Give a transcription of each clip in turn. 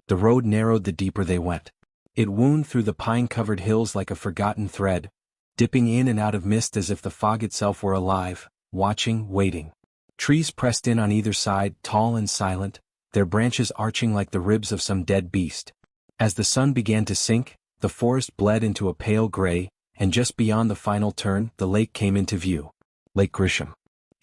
The road narrowed the deeper they went. It wound through the pine-covered hills like a forgotten thread, dipping in and out of mist as if the fog itself were alive, watching, waiting. Trees pressed in on either side, tall and silent, their branches arching like the ribs of some dead beast. As the sun began to sink, the forest bled into a pale gray, and just beyond the final turn, the lake came into view. Lake Grisham.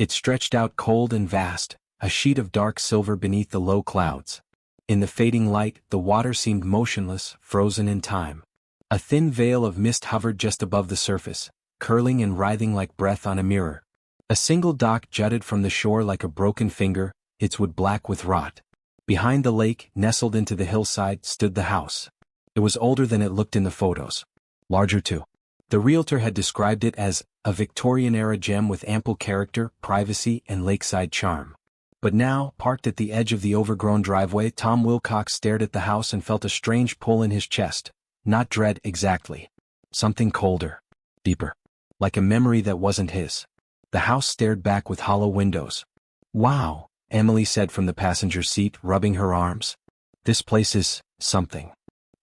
It stretched out cold and vast, a sheet of dark silver beneath the low clouds. In the fading light, the water seemed motionless, frozen in time. A thin veil of mist hovered just above the surface, curling and writhing like breath on a mirror. A single dock jutted from the shore like a broken finger, its wood black with rot. Behind the lake, nestled into the hillside, stood the house. It was older than it looked in the photos. Larger too. The realtor had described it as a Victorian-era gem with ample character, privacy, and lakeside charm. But now, parked at the edge of the overgrown driveway, Tom Wilcox stared at the house and felt a strange pull in his chest. Not dread exactly. Something colder. Deeper. Like a memory that wasn't his. The house stared back with hollow windows. "Wow," Emily said from the passenger seat, rubbing her arms. "This place is something."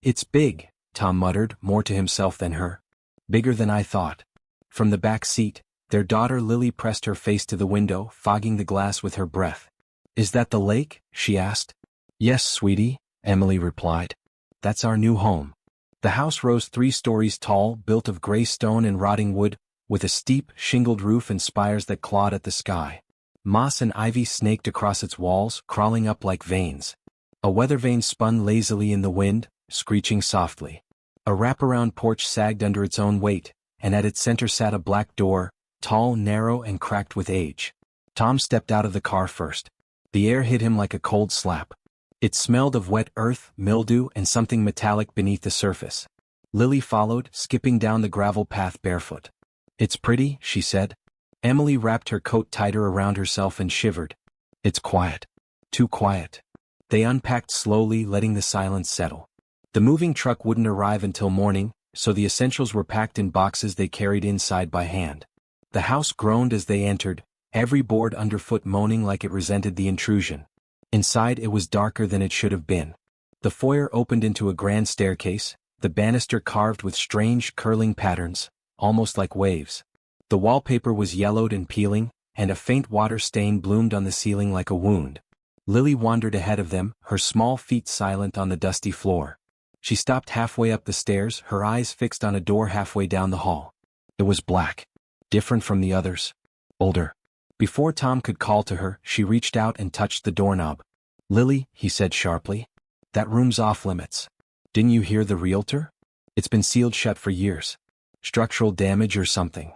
"It's big," Tom muttered, more to himself than her. "Bigger than I thought." From the back seat, their daughter Lily pressed her face to the window, fogging the glass with her breath. "Is that the lake?" she asked. "Yes, sweetie," Emily replied. "That's our new home." The house rose 3 stories tall, built of gray stone and rotting wood, with a steep, shingled roof and spires that clawed at the sky. Moss and ivy snaked across its walls, crawling up like veins. A weather vane spun lazily in the wind, screeching softly. A wraparound porch sagged under its own weight, and at its center sat a black door, tall, narrow, and cracked with age. Tom stepped out of the car first. The air hit him like a cold slap. It smelled of wet earth, mildew, and something metallic beneath the surface. Lily followed, skipping down the gravel path barefoot. "It's pretty," she said. Emily wrapped her coat tighter around herself and shivered. "It's quiet. Too quiet." They unpacked slowly, letting the silence settle. The moving truck wouldn't arrive until morning, so the essentials were packed in boxes they carried inside by hand. The house groaned as they entered, every board underfoot moaning like it resented the intrusion. Inside it was darker than it should have been. The foyer opened into a grand staircase, the banister carved with strange, curling patterns, almost like waves. The wallpaper was yellowed and peeling, and a faint water stain bloomed on the ceiling like a wound. Lily wandered ahead of them, her small feet silent on the dusty floor. She stopped halfway up the stairs, her eyes fixed on a door halfway down the hall. It was black. Different from the others. Older. Before Tom could call to her, she reached out and touched the doorknob. "Lily," he said sharply. "That room's off limits. Didn't you hear the realtor? It's been sealed shut for years. Structural damage or something."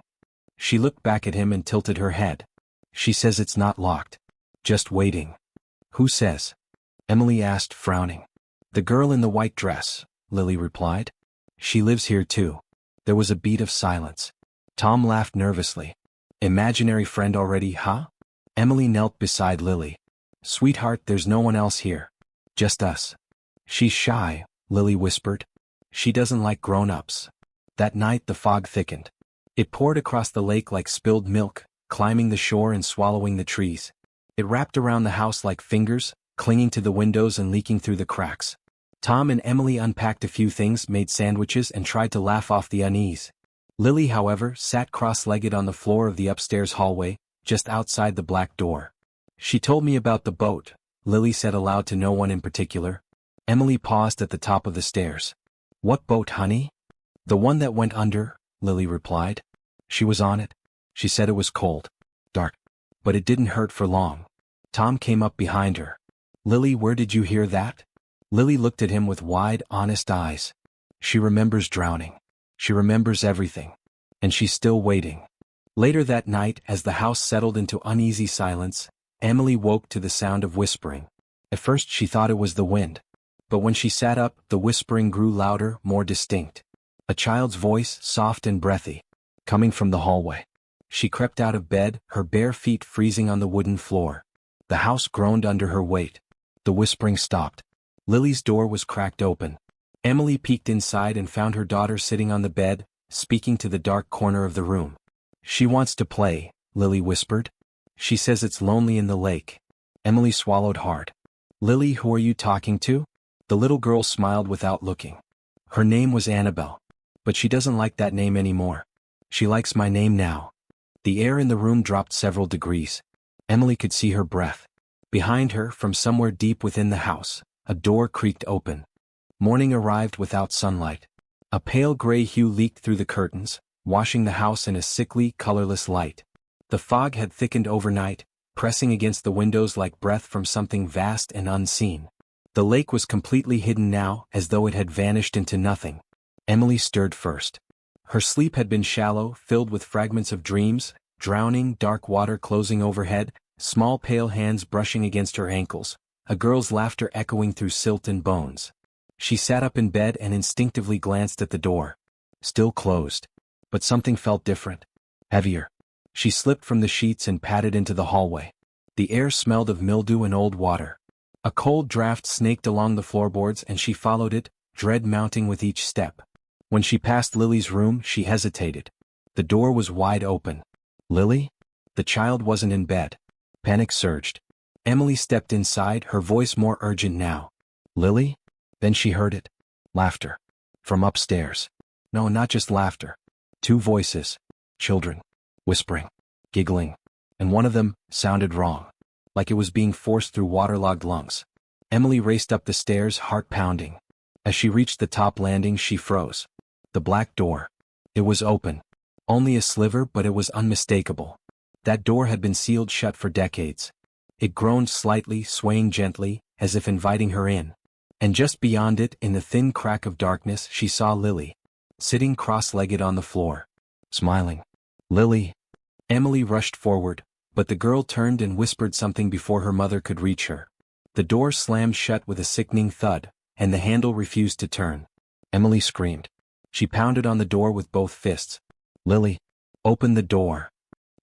She looked back at him and tilted her head. "She says it's not locked. Just waiting." "Who says?" Emily asked, frowning. "The girl in the white dress," Lily replied. "She lives here too." There was a beat of silence. Tom laughed nervously. "Imaginary friend already, huh?" Emily knelt beside Lily. "Sweetheart, there's no one else here. Just us." "She's shy," Lily whispered. "She doesn't like grown-ups." That night the fog thickened. It poured across the lake like spilled milk, climbing the shore and swallowing the trees. It wrapped around the house like fingers, clinging to the windows and leaking through the cracks. Tom and Emily unpacked a few things, made sandwiches, and tried to laugh off the unease. Lily, however, sat cross-legged on the floor of the upstairs hallway, just outside the black door. "She told me about the boat," Lily said aloud to no one in particular. Emily paused at the top of the stairs. "What boat, honey?" "The one that went under," Lily replied. "She was on it. She said it was cold. Dark. But it didn't hurt for long." Tom came up behind her. "Lily, where did you hear that?" Lily looked at him with wide, honest eyes. She remembers drowning. She remembers everything. And she's still waiting. Later that night, as the house settled into uneasy silence, Emily woke to the sound of whispering. At first she thought it was the wind. But when she sat up, the whispering grew louder, more distinct. A child's voice, soft and breathy, coming from the hallway. She crept out of bed, her bare feet freezing on the wooden floor. The house groaned under her weight. The whispering stopped. Lily's door was cracked open. Emily peeked inside and found her daughter sitting on the bed, speaking to the dark corner of the room. "She wants to play," Lily whispered. "She says it's lonely in the lake." Emily swallowed hard. "Lily, who are you talking to?" The little girl smiled without looking. Her name was Annabelle. But she doesn't like that name anymore. She likes my name now. The air in the room dropped several degrees. Emily could see her breath. Behind her, from somewhere deep within the house, a door creaked open. Morning arrived without sunlight. A pale gray hue leaked through the curtains, washing the house in a sickly, colorless light. The fog had thickened overnight, pressing against the windows like breath from something vast and unseen. The lake was completely hidden now, as though it had vanished into nothing. Emily stirred first. Her sleep had been shallow, filled with fragments of dreams, drowning, dark water closing overhead, small pale hands brushing against her ankles, a girl's laughter echoing through silt and bones. She sat up in bed and instinctively glanced at the door. Still closed. But something felt different. Heavier. She slipped from the sheets and padded into the hallway. The air smelled of mildew and old water. A cold draft snaked along the floorboards and she followed it, dread mounting with each step. When she passed Lily's room, she hesitated. The door was wide open. Lily? The child wasn't in bed. Panic surged. Emily stepped inside, her voice more urgent now. Lily? Then she heard it. Laughter. From upstairs. No, not just laughter. Two voices. Children. Whispering. Giggling. And one of them sounded wrong. Like it was being forced through waterlogged lungs. Emily raced up the stairs, heart pounding. As she reached the top landing, she froze. The black door. It was open. Only a sliver, but it was unmistakable. That door had been sealed shut for decades. It groaned slightly, swaying gently, as if inviting her in. And just beyond it, in the thin crack of darkness, she saw Lily. Sitting cross-legged on the floor. Smiling. Lily. Emily rushed forward, but the girl turned and whispered something before her mother could reach her. The door slammed shut with a sickening thud, and the handle refused to turn. Emily screamed. She pounded on the door with both fists. Lily. Open the door.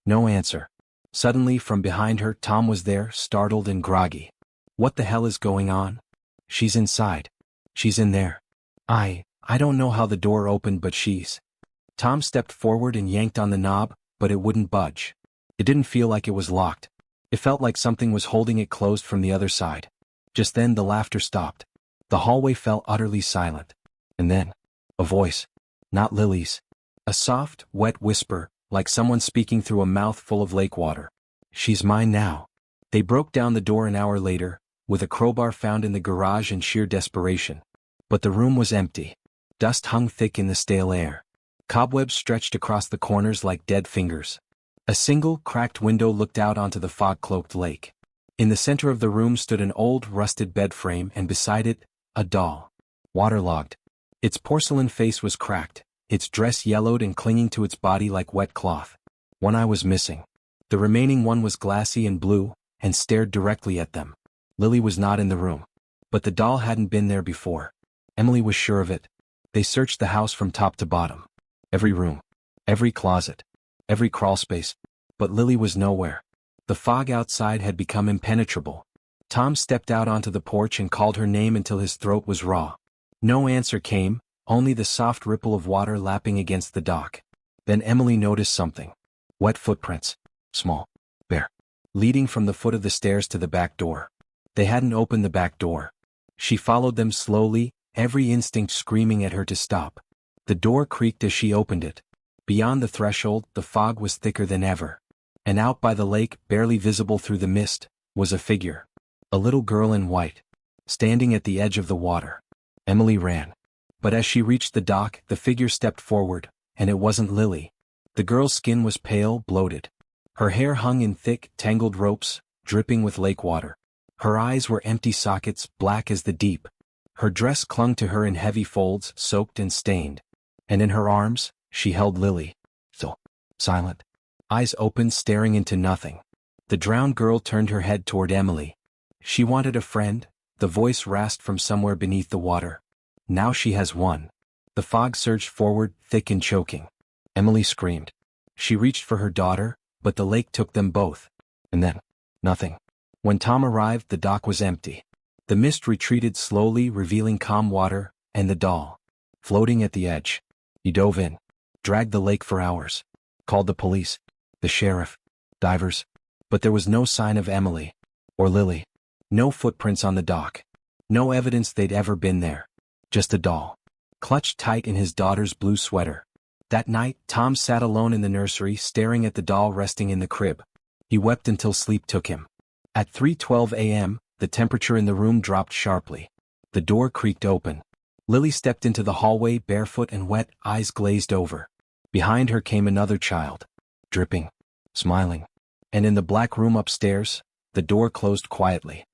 No answer. Suddenly, from behind her, Tom was there, startled and groggy. What the hell is going on? She's inside. She's in there. I don't know how the door opened, but she's... Tom stepped forward and yanked on the knob, but it wouldn't budge. It didn't feel like it was locked. It felt like something was holding it closed from the other side. Just then the laughter stopped. The hallway fell utterly silent. And then, a voice. Not Lily's. A soft, wet whisper, like someone speaking through a mouth full of lake water. She's mine now. They broke down the door an hour later, with a crowbar found in the garage in sheer desperation. But the room was empty. Dust hung thick in the stale air. Cobwebs stretched across the corners like dead fingers. A single, cracked window looked out onto the fog-cloaked lake. In the center of the room stood an old, rusted bed frame and beside it, a doll. Waterlogged. Its porcelain face was cracked, its dress yellowed and clinging to its body like wet cloth. One eye was missing. The remaining one was glassy and blue, and stared directly at them. Lily was not in the room. But the doll hadn't been there before. Emily was sure of it. They searched the house from top to bottom. Every room. Every closet. Every crawlspace. But Lily was nowhere. The fog outside had become impenetrable. Tom stepped out onto the porch and called her name until his throat was raw. No answer came, only the soft ripple of water lapping against the dock. Then Emily noticed something. Wet footprints. Small. Bare. Leading from the foot of the stairs to the back door. They hadn't opened the back door. She followed them slowly, every instinct screaming at her to stop. The door creaked as she opened it. Beyond the threshold, the fog was thicker than ever. And out by the lake, barely visible through the mist, was a figure. A little girl in white. Standing at the edge of the water. Emily ran. But as she reached the dock, the figure stepped forward, and it wasn't Lily. The girl's skin was pale, bloated. Her hair hung in thick, tangled ropes, dripping with lake water. Her eyes were empty sockets, black as the deep. Her dress clung to her in heavy folds, soaked and stained. And in her arms, she held Lily. Still. Silent. Eyes open, staring into nothing. The drowned girl turned her head toward Emily. She wanted a friend, the voice rasped from somewhere beneath the water. Now she has one. The fog surged forward, thick and choking. Emily screamed. She reached for her daughter, but the lake took them both. And then, nothing. When Tom arrived, the dock was empty. The mist retreated slowly, revealing calm water, and the doll. Floating at the edge. He dove in. Dragged the lake for hours. Called the police. The sheriff. Divers. But there was no sign of Emily. Or Lily. No footprints on the dock. No evidence they'd ever been there. Just a doll, clutched tight in his daughter's blue sweater. That night, Tom sat alone in the nursery staring at the doll resting in the crib. He wept until sleep took him. At 3:12 a.m., the temperature in the room dropped sharply. The door creaked open. Lily stepped into the hallway barefoot and wet, eyes glazed over. Behind her came another child, dripping, smiling. And in the black room upstairs, the door closed quietly.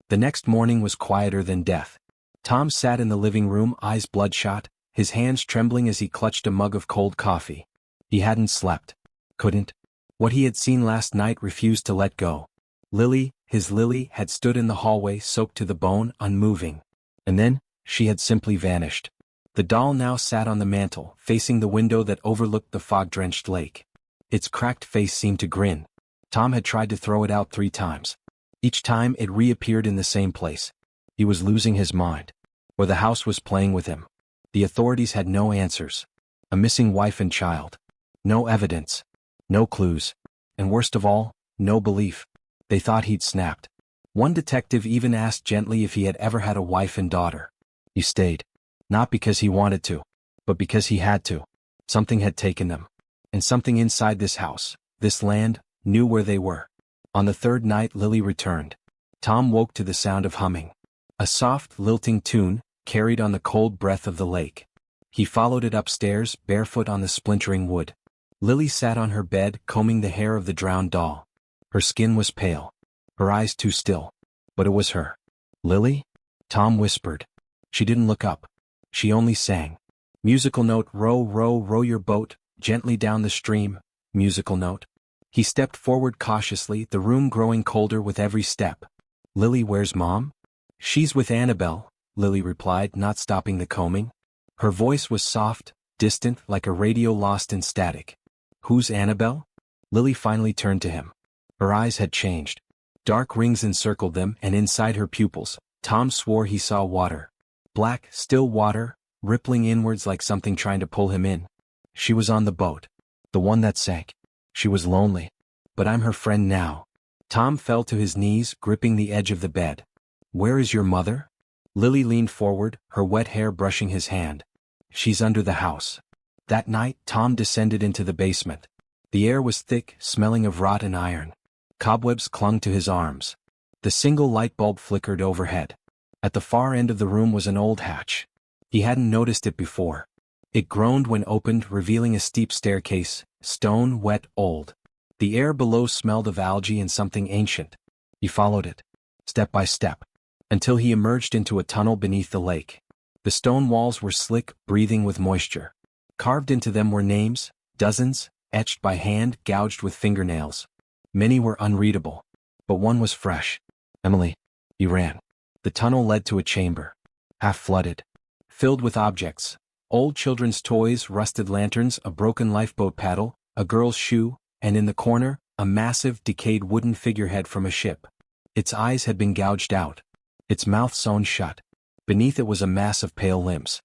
The next morning was quieter than death. Tom sat in the living room, eyes bloodshot, his hands trembling as he clutched a mug of cold coffee. He hadn't slept. Couldn't. What he had seen last night refused to let go. Lily, his Lily, had stood in the hallway soaked to the bone, unmoving. And then, she had simply vanished. The doll now sat on the mantel, facing the window that overlooked the fog-drenched lake. Its cracked face seemed to grin. Tom had tried to throw it out 3 times. Each time it reappeared in the same place. He was losing his mind. Or the house was playing with him. The authorities had no answers. A missing wife and child. No evidence. No clues. And worst of all, no belief. They thought he'd snapped. One detective even asked gently if he had ever had a wife and daughter. He stayed. Not because he wanted to, but because he had to. Something had taken them. And something inside this house, this land, knew where they were. On the 3rd night Lily returned. Tom woke to the sound of humming. A soft, lilting tune, carried on the cold breath of the lake. He followed it upstairs, barefoot on the splintering wood. Lily sat on her bed, combing the hair of the drowned doll. Her skin was pale. Her eyes too still. But it was her. Lily? Tom whispered. She didn't look up. She only sang. Musical note, row, row, row your boat, gently down the stream. Musical note. He stepped forward cautiously, the room growing colder with every step. Lily, where's Mom? She's with Annabelle, Lily replied, not stopping the combing. Her voice was soft, distant, like a radio lost in static. Who's Annabelle? Lily finally turned to him. Her eyes had changed. Dark rings encircled them, and inside her pupils, Tom swore he saw water. Black, still water, rippling inwards like something trying to pull him in. She was on the boat. The one that sank. She was lonely. But I'm her friend now. Tom fell to his knees, gripping the edge of the bed. Where is your mother? Lily leaned forward, her wet hair brushing his hand. She's under the house. That night, Tom descended into the basement. The air was thick, smelling of rot and iron. Cobwebs clung to his arms. The single light bulb flickered overhead. At the far end of the room was an old hatch. He hadn't noticed it before. It groaned when opened, revealing a steep staircase, stone, wet, old. The air below smelled of algae and something ancient. He followed it, step by step, until he emerged into a tunnel beneath the lake. The stone walls were slick, breathing with moisture. Carved into them were names, dozens, etched by hand, gouged with fingernails. Many were unreadable, but one was fresh. Emily. He ran. The tunnel led to a chamber, half-flooded, filled with objects. Old children's toys, rusted lanterns, a broken lifeboat paddle, a girl's shoe, and in the corner, a massive, decayed wooden figurehead from a ship. Its eyes had been gouged out. Its mouth sewn shut. Beneath it was a mass of pale limbs.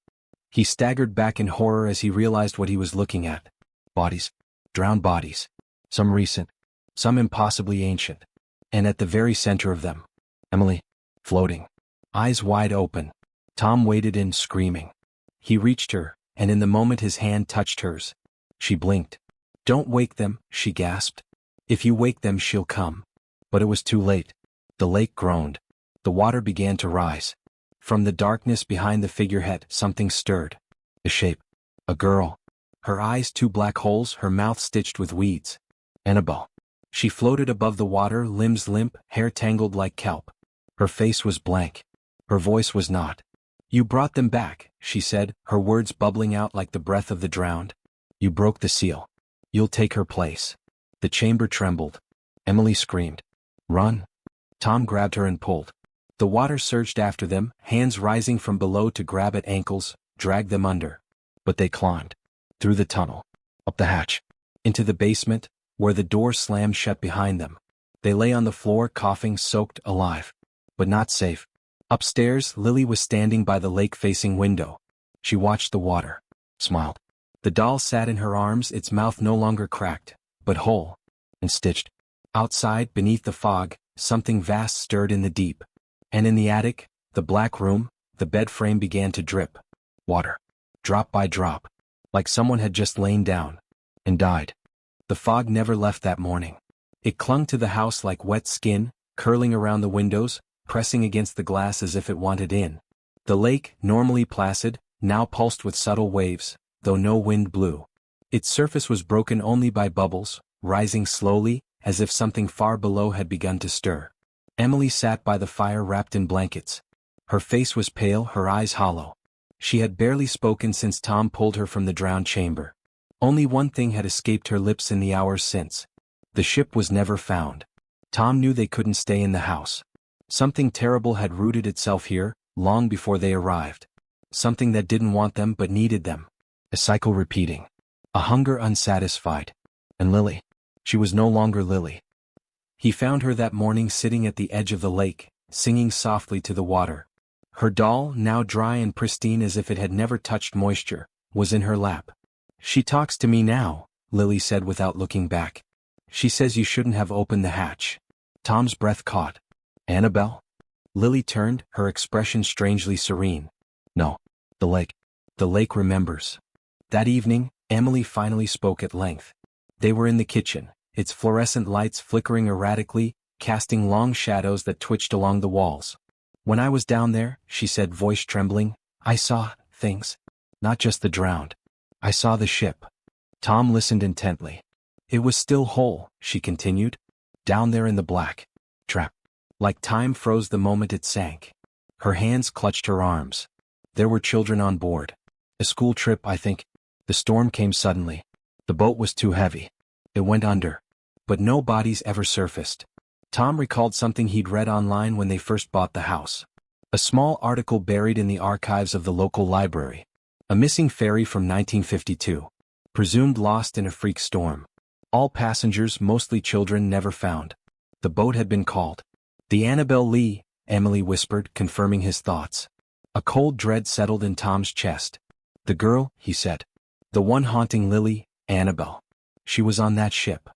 He staggered back in horror as he realized what he was looking at. Bodies. Drowned bodies. Some recent. Some impossibly ancient. And at the very center of them, Emily, floating. Eyes wide open. Tom waded in, screaming. He reached her, and in the moment his hand touched hers. She blinked. Don't wake them, she gasped. If you wake them, she'll come. But it was too late. The lake groaned. The water began to rise. From the darkness behind the figurehead, something stirred. A shape. A girl. Her eyes 2 black holes, her mouth stitched with weeds. Annabelle. She floated above the water, limbs limp, hair tangled like kelp. Her face was blank. Her voice was not. You brought them back, she said, her words bubbling out like the breath of the drowned. You broke the seal. You'll take her place. The chamber trembled. Emily screamed. Run. Tom grabbed her and pulled. The water surged after them, hands rising from below to grab at ankles, drag them under. But they climbed. Through the tunnel. Up the hatch. Into the basement, where the door slammed shut behind them. They lay on the floor, coughing, soaked, alive. But not safe. Upstairs, Lily was standing by the lake-facing window. She watched the water. Smiled. The doll sat in her arms, its mouth no longer cracked, but whole. And stitched. Outside, beneath the fog, something vast stirred in the deep. And in the attic, The black room, the bed frame began to drip. Water. Drop by drop. Like someone had just lain down. And died. The fog never left that morning. It clung to the house like wet skin, curling around the windows, pressing against the glass as if it wanted in. The lake, normally placid, now pulsed with subtle waves, though no wind blew. Its surface was broken only by bubbles, rising slowly, as if something far below had begun to stir. Emily sat by the fire wrapped in blankets. Her face was pale, her eyes hollow. She had barely spoken since Tom pulled her from the drowned chamber. Only one thing had escaped her lips in the hours since. The ship was never found. Tom knew they couldn't stay in the house. Something terrible had rooted itself here, long before they arrived. Something that didn't want them but needed them. A cycle repeating. A hunger unsatisfied. And Lily. She was no longer Lily. He found her that morning sitting at the edge of the lake, singing softly to the water. Her doll, now dry and pristine as if it had never touched moisture, was in her lap. "She talks to me now," Lily said without looking back. "She says you shouldn't have opened the hatch." Tom's breath caught. "Annabelle?" Lily turned, her expression strangely serene. "No. The lake. The lake remembers." That evening, Emily finally spoke at length. They were in the kitchen, its fluorescent lights flickering erratically, casting long shadows that twitched along the walls. "When I was down there," she said, voice trembling, "I saw things. Not just the drowned. I saw the ship." Tom listened intently. "It was still whole," she continued. "Down there in the black. Trap. Like time froze the moment it sank." Her hands clutched her arms. "There were children on board. A school trip, I think. The storm came suddenly. The boat was too heavy. It went under. But no bodies ever surfaced." Tom recalled something he'd read online when they first bought the house. A small article buried in the archives of the local library. A missing ferry from 1952. Presumed lost in a freak storm. All passengers, mostly children, never found. The boat had been called the Annabelle Lee, Emily whispered, confirming his thoughts. A cold dread settled in Tom's chest. "The girl," he said. "The one haunting Lily, Annabelle. She was on that ship."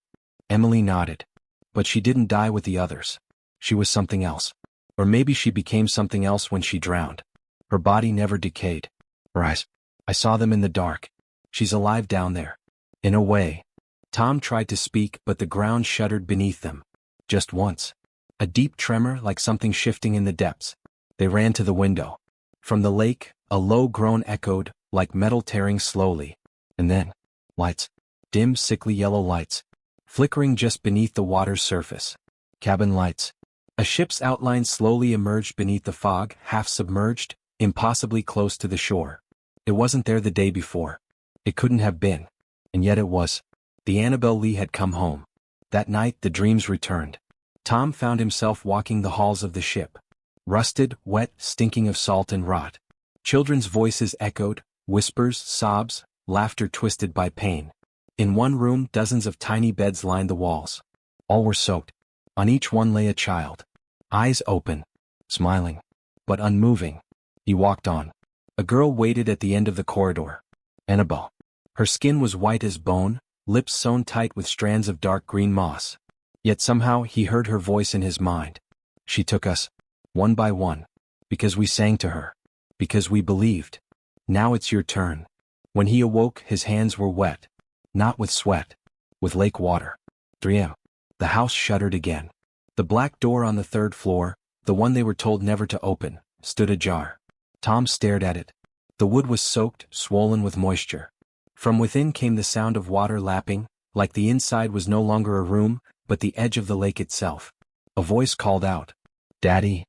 Emily nodded. "But she didn't die with the others. She was something else. Or maybe she became something else when she drowned. Her body never decayed. Her eyes. I saw them in the dark. She's alive down there. In a way." Tom tried to speak, but the ground shuddered beneath them. Just once. A deep tremor, like something shifting in the depths. They ran to the window. From the lake, a low groan echoed, like metal tearing slowly. And then, lights. Dim, sickly yellow lights. Flickering just beneath the water's surface. Cabin lights. A ship's outline slowly emerged beneath the fog, half submerged, impossibly close to the shore. It wasn't there the day before. It couldn't have been. And yet it was. The Annabelle Lee had come home. That night the dreams returned. Tom found himself walking the halls of the ship. Rusted, wet, stinking of salt and rot. Children's voices echoed, whispers, sobs, laughter twisted by pain. In one room, dozens of tiny beds lined the walls. All were soaked. On each one lay a child. Eyes open. Smiling. But unmoving. He walked on. A girl waited at the end of the corridor. Annabelle. Her skin was white as bone, lips sewn tight with strands of dark green moss. Yet somehow he heard her voice in his mind. She took us. One by one. Because we sang to her. Because we believed. Now it's your turn. When he awoke, his hands were wet. Not with sweat. With lake water. 3 a.m. The house shuddered again. The black door on the third floor, the one they were told never to open, stood ajar. Tom stared at it. The wood was soaked, swollen with moisture. From within came the sound of water lapping, like the inside was no longer a room, but the edge of the lake itself. A voice called out. "Daddy."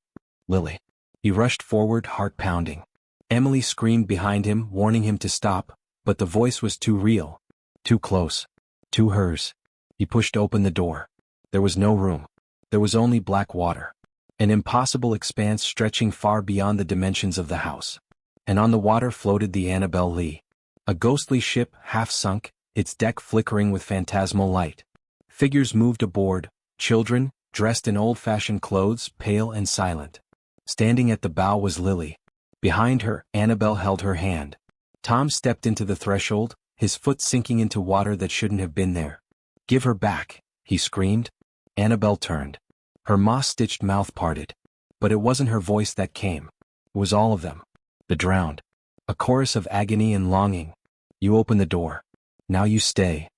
"Lily." He rushed forward, heart pounding. Emily screamed behind him, warning him to stop, but the voice was too real. Too close. Too hers. He pushed open the door. There was no room. There was only black water. An impossible expanse stretching far beyond the dimensions of the house. And on the water floated the Annabelle Lee. A ghostly ship, half sunk, its deck flickering with phantasmal light. Figures moved aboard, children, dressed in old-fashioned clothes, pale and silent. Standing at the bow was Lily. Behind her, Annabelle held her hand. Tom stepped into the threshold, his foot sinking into water that shouldn't have been there. "Give her back," he screamed. Annabelle turned. Her moss-stitched mouth parted. But it wasn't her voice that came. It was all of them. The drowned. A chorus of agony and longing. You open the door. Now you stay.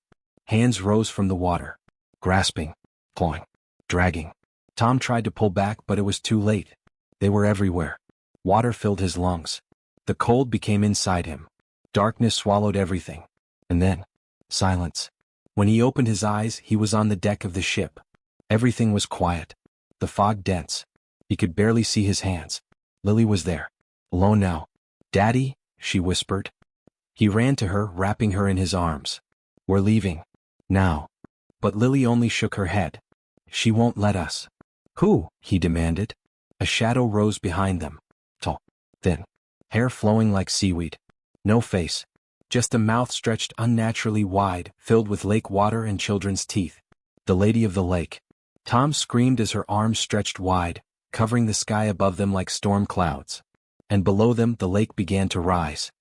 Hands rose from the water. Grasping. Clawing. Dragging. Tom tried to pull back, but it was too late. They were everywhere. Water filled his lungs. The cold became inside him. Darkness swallowed everything. And then, silence. When he opened his eyes, he was on the deck of the ship. Everything was quiet. The fog dense. He could barely see his hands. Lily was there. Alone now. Daddy, she whispered. He ran to her, wrapping her in his arms. We're leaving. Now. But Lily only shook her head. She won't let us. Who? He demanded. A shadow rose behind them. Tall. Thin. Hair flowing like seaweed. No face. Just a mouth stretched unnaturally wide, filled with lake water and children's teeth. The Lady of the Lake. Tom screamed as her arms stretched wide, covering the sky above them like storm clouds. And below them the lake began to rise.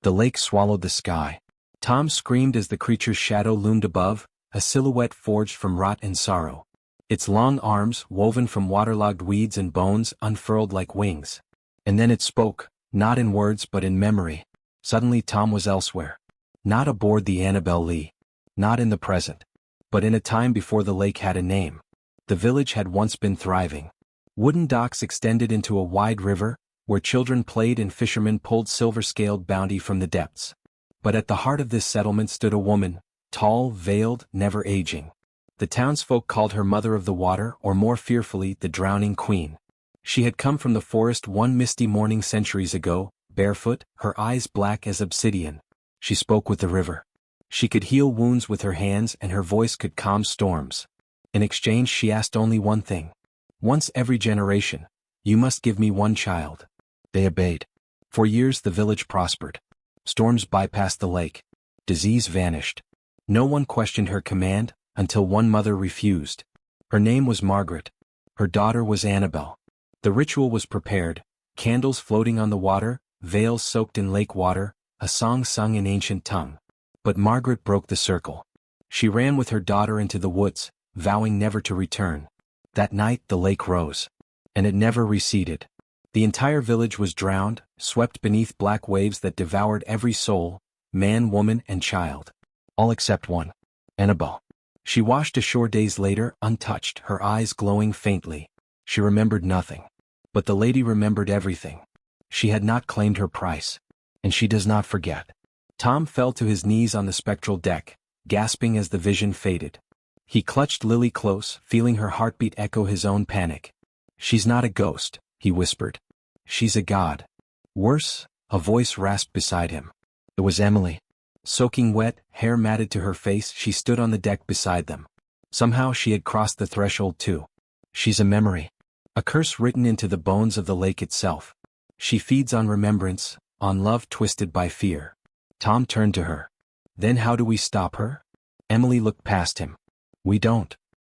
The lake swallowed the sky. Tom screamed as the creature's shadow loomed above, a silhouette forged from rot and sorrow. Its long arms, woven from waterlogged weeds and bones, unfurled like wings. And then it spoke, not in words but in memory. Suddenly Tom was elsewhere. Not aboard the Annabel Lee. Not in the present. But in a time before the lake had a name. The village had once been thriving. Wooden docks extended into a wide river, where children played and fishermen pulled silver-scaled bounty from the depths. But at the heart of this settlement stood a woman, tall, veiled, never aging. The townsfolk called her Mother of the Water, or more fearfully, the Drowning Queen. She had come from the forest one misty morning centuries ago, barefoot, her eyes black as obsidian. She spoke with the river. She could heal wounds with her hands and her voice could calm storms. In exchange she asked only one thing. Once every generation, you must give me one child. They obeyed. For years the village prospered. Storms bypassed the lake. Disease vanished. No one questioned her command, until one mother refused. Her name was Margaret. Her daughter was Annabel. The ritual was prepared, candles floating on the water, veils soaked in lake water, a song sung in ancient tongue. But Margaret broke the circle. She ran with her daughter into the woods, vowing never to return. That night the lake rose. And it never receded. The entire village was drowned, swept beneath black waves that devoured every soul, man, woman, and child. All except one. Annabel. She washed ashore days later, untouched, her eyes glowing faintly. She remembered nothing. But the lady remembered everything. She had not claimed her price. And she does not forget. Tom fell to his knees on the spectral deck, gasping as the vision faded. He clutched Lily close, feeling her heartbeat echo his own panic. She's not a ghost, he whispered. She's a god. Worse, a voice rasped beside him. It was Emily. Soaking wet, hair matted to her face, she stood on the deck beside them. Somehow she had crossed the threshold too. She's a memory. A curse written into the bones of the lake itself. She feeds on remembrance, on love twisted by fear. Tom turned to her. Then how do we stop her? Emily looked past him. We don't.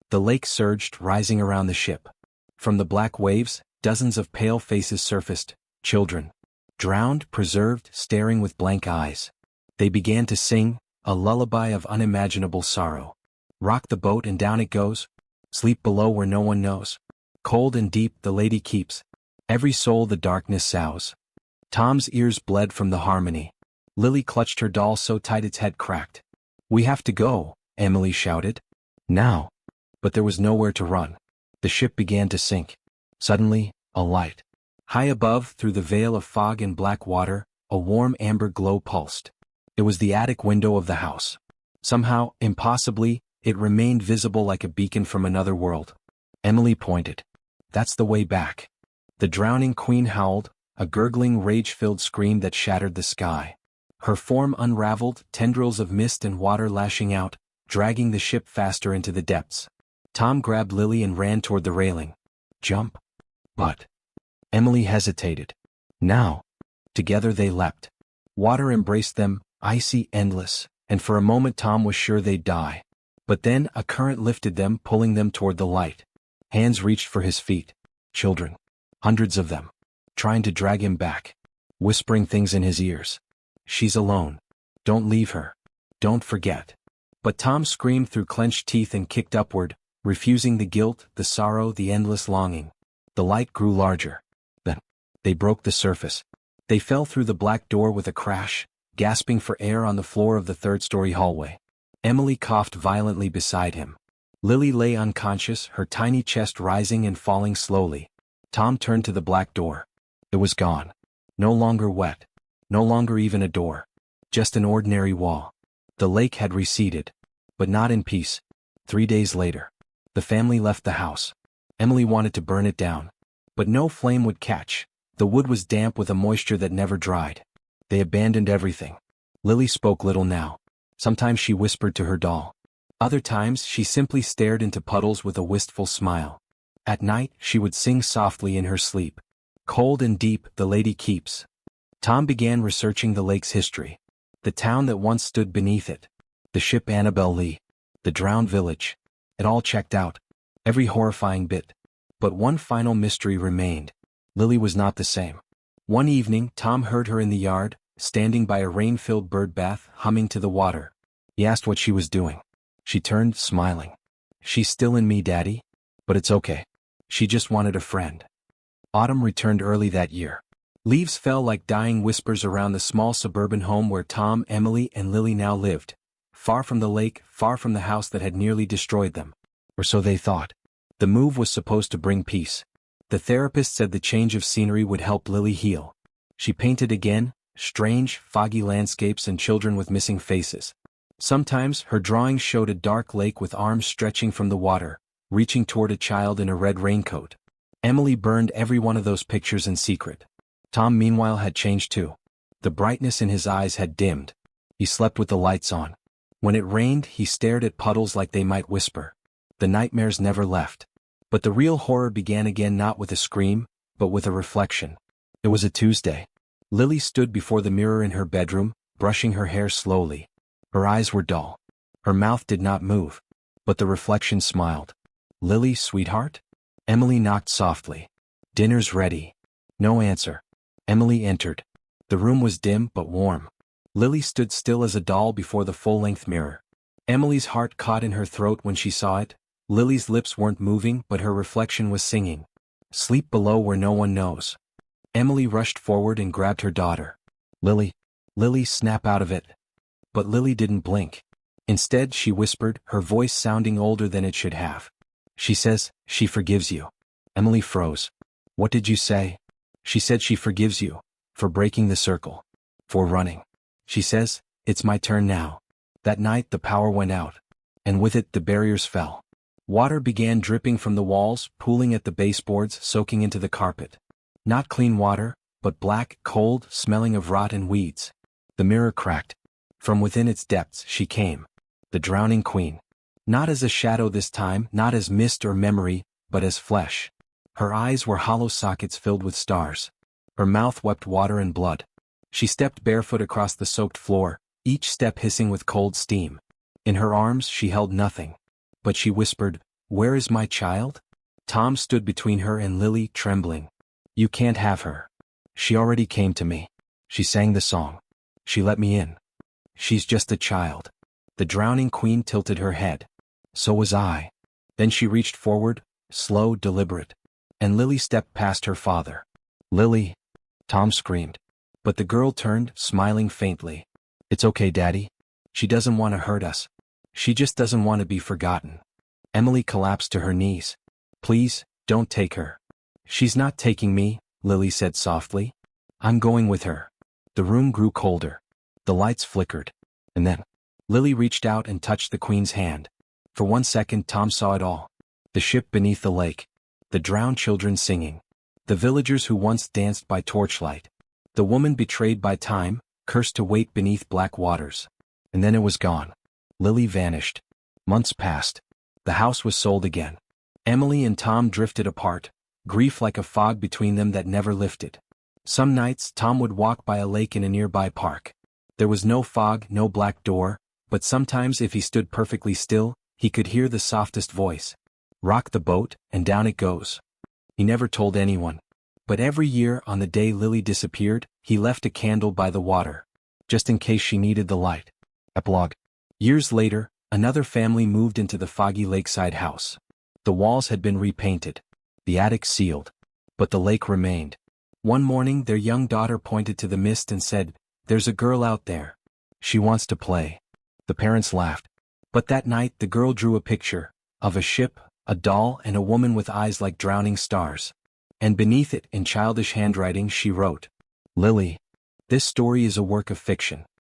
The lake surged, rising around the ship. From the black waves, dozens of pale faces surfaced, children. Drowned, preserved, staring with blank eyes. They began to sing, a lullaby of unimaginable sorrow. Rock the boat and down it goes. Sleep below where no one knows. Cold and deep the lady keeps. Every soul the darkness sows. Tom's ears bled from the harmony. Lily clutched her doll so tight its head cracked. We have to go, Emily shouted. Now. But there was nowhere to run. The ship began to sink. Suddenly, a light. High above, through the veil of fog and black water, a warm amber glow pulsed. It was the attic window of the house. Somehow, impossibly, it remained visible like a beacon from another world. Emily pointed. That's the way back. The Drowning Queen howled, a gurgling, rage-filled scream that shattered the sky. Her form unraveled, tendrils of mist and water lashing out, dragging the ship faster into the depths. Tom grabbed Lily and ran toward the railing. Jump. But Emily hesitated. Now. Together they leapt. Water embraced them, icy, endless, and for a moment Tom was sure they'd die. But then a current lifted them, pulling them toward the light. Hands reached for his feet. Children. Hundreds of them. Trying to drag him back. Whispering things in his ears. She's alone. Don't leave her. Don't forget. But Tom screamed through clenched teeth and kicked upward, refusing the guilt, the sorrow, the endless longing. The light grew larger. Then, They broke the surface. They fell through the black door with a crash, gasping for air on the floor of the third-story hallway. Emily coughed violently beside him. Lily lay unconscious, her tiny chest rising and falling slowly. Tom turned to the black door. It was gone. No longer wet. No longer even a door. Just an ordinary wall. The lake had receded. But not in peace. 3 days later. The family left the house. Emily wanted to burn it down. But no flame would catch. The wood was damp with a moisture that never dried. They abandoned everything. Lily spoke little now. Sometimes she whispered to her doll. Other times she simply stared into puddles with a wistful smile. At night she would sing softly in her sleep. Cold and deep the lady keeps. Tom began researching the lake's history. The town that once stood beneath it. The ship Annabelle Lee. The drowned village. It all checked out. Every horrifying bit. But one final mystery remained. Lily was not the same. One evening Tom heard her in the yard, standing by a rain-filled bird bath, humming to the water. He asked what she was doing. She turned, smiling. She's still in me, Daddy. But it's okay. She just wanted a friend. Autumn returned early that year. Leaves fell like dying whispers around the small suburban home where Tom, Emily, and Lily now lived. Far from the lake, far from the house that had nearly destroyed them. Or so they thought. The move was supposed to bring peace. The therapist said the change of scenery would help Lily heal. She painted again, strange, foggy landscapes and children with missing faces. Sometimes her drawings showed a dark lake with arms stretching from the water, reaching toward a child in a red raincoat. Emily burned every one of those pictures in secret. Tom meanwhile had changed too. The brightness in his eyes had dimmed. He slept with the lights on. When it rained, he stared at puddles like they might whisper. The nightmares never left. But the real horror began again, not with a scream, but with a reflection. It was a Tuesday. Lily stood before the mirror in her bedroom, brushing her hair slowly. Her eyes were dull. Her mouth did not move. But the reflection smiled. Lily, sweetheart? Emily knocked softly. Dinner's ready. No answer. Emily entered. The room was dim but warm. Lily stood still as a doll before the full-length mirror. Emily's heart caught in her throat when she saw it. Lily's lips weren't moving, but her reflection was singing. Sleep below where no one knows. Emily rushed forward and grabbed her daughter. Lily, snap out of it. But Lily didn't blink. Instead, she whispered, her voice sounding older than it should have. She says, she forgives you. Emily froze. What did you say? She said she forgives you. For breaking the circle. For running. She says, it's my turn now. That night the power went out. And with it the barriers fell. Water began dripping from the walls, pooling at the baseboards, soaking into the carpet. Not clean water, but black, cold, smelling of rot and weeds. The mirror cracked. From within its depths she came. The drowning queen. Not as a shadow this time, not as mist or memory, but as flesh. Her eyes were hollow sockets filled with stars. Her mouth wept water and blood. She stepped barefoot across the soaked floor, each step hissing with cold steam. In her arms she held nothing. But she whispered, where is my child? Tom stood between her and Lily, trembling. You can't have her. She already came to me. She sang the song. She let me in. She's just a child. The drowning queen tilted her head. So was I. Then she reached forward, slow, deliberate. And Lily stepped past her father. Lily! Tom screamed. But the girl turned, smiling faintly. It's okay, Daddy. She doesn't want to hurt us. She just doesn't want to be forgotten. Emily collapsed to her knees. Please, don't take her. She's not taking me, Lily said softly. I'm going with her. The room grew colder. The lights flickered. And then, Lily reached out and touched the queen's hand. For 1 second Tom saw it all. The ship beneath the lake. The drowned children singing. The villagers who once danced by torchlight. The woman betrayed by time, cursed to wait beneath black waters. And then it was gone. Lily vanished. Months passed. The house was sold again. Emily and Tom drifted apart, grief like a fog between them that never lifted. Some nights Tom would walk by a lake in a nearby park. There was no fog, no black door, but sometimes if he stood perfectly still, he could hear the softest voice. Rock the boat, and down it goes. He never told anyone. But every year on the day Lily disappeared, he left a candle by the water. Just in case she needed the light. Epilogue. Years later, another family moved into the foggy lakeside house. The walls had been repainted. The attic sealed. But the lake remained. One morning their young daughter pointed to the mist and said, "There's a girl out there. She wants to play." The parents laughed. But that night the girl drew a picture, of a ship, a doll and a woman with eyes like drowning stars. And beneath it, in childish handwriting, she wrote, "Lily, this story is a work of fiction.